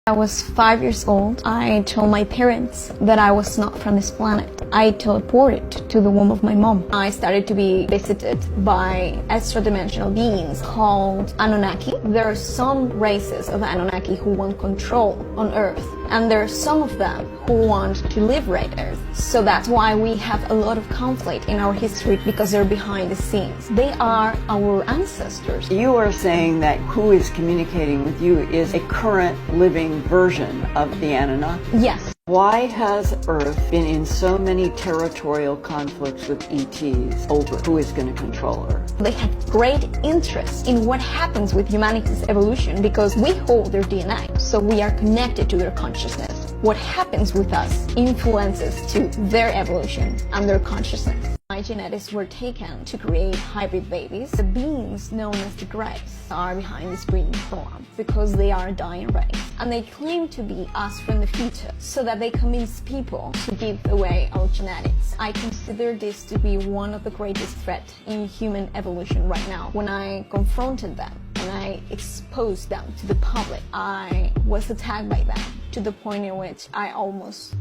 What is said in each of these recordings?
I was 5 years old. I told my parents that I was not from this planet. I teleported to the womb of my mom. I started to be visited by extra-dimensional beings called Anunnaki. There are some races of Anunnaki who want control on Earth, and there are some of them who want to liberate Earth. So that's why we have a lot of conflict in our history, because they're behind the scenes. They are our ancestors. You are saying that who is communicating with you is a current living version of the Anunnaki? Yes. Why has Earth been in so many territorial conflicts with ETs over who is going to control Earth? They have great interest in what happens with humanity's evolution because we hold their DNA, so we are connected to their consciousness. What happens with us influences to their evolution and their consciousness. My genetics were taken to create hybrid babies. The beings known as the Greys are behind this breeding program because they are a dying race, and they claim to be us from the future so that they convince people to give away our genetics. I consider this to be one of the greatest threats in human evolution right now. When I confronted them and I exposed them to the public, I was attacked by them to the point in which I almost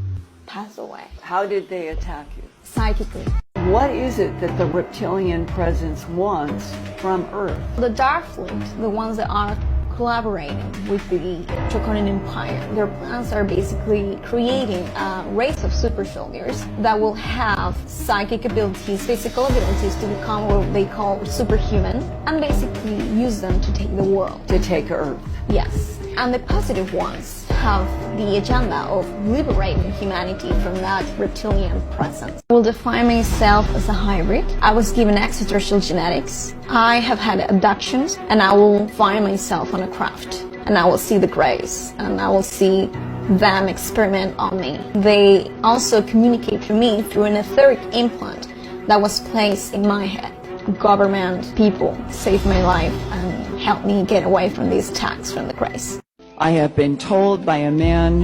passed away. How did they attack you? Psychically. What is it that the reptilian presence wants from Earth? The Dark Fleet, the ones that are collaborating with the Draconian Empire, their plans are basically creating a race of super soldiers that will have psychic abilities, physical abilities to become what they call superhuman, and basically use them to take the world. To take Earth? Yes. And the positive ones have the agenda of liberating humanity from that reptilian presence. I will define myself as a hybrid. I was given extraterrestrial genetics. I have had abductions, and I will find myself on a craft. And I will see the Greys, and I will see them experiment on me. They also communicate to me through an etheric implant that was placed in my head. Government people saved my life and helped me get away from these attacks from the Greys. I have been told by a man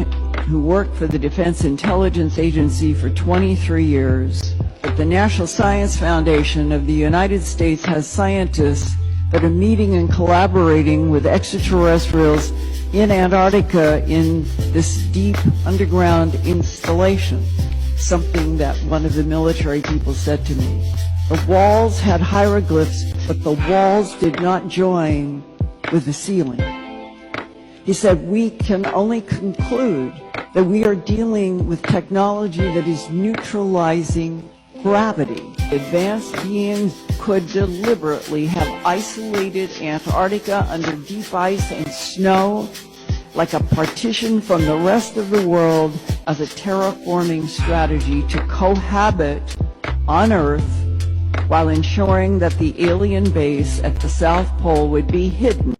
who worked for the Defense Intelligence Agency for 23 years that the National Science Foundation of the United States has scientists that are meeting and collaborating with extraterrestrials in Antarctica in this deep underground installation, something that one of the military people said to me. The walls had hieroglyphs, but the walls did not join with the ceiling. He said, we can only conclude that we are dealing with technology that is neutralizing gravity. Advanced beings could deliberately have isolated Antarctica under deep ice and snow like a partition from the rest of the world as a terraforming strategy to cohabit on Earth while ensuring that the alien base at the South Pole would be hidden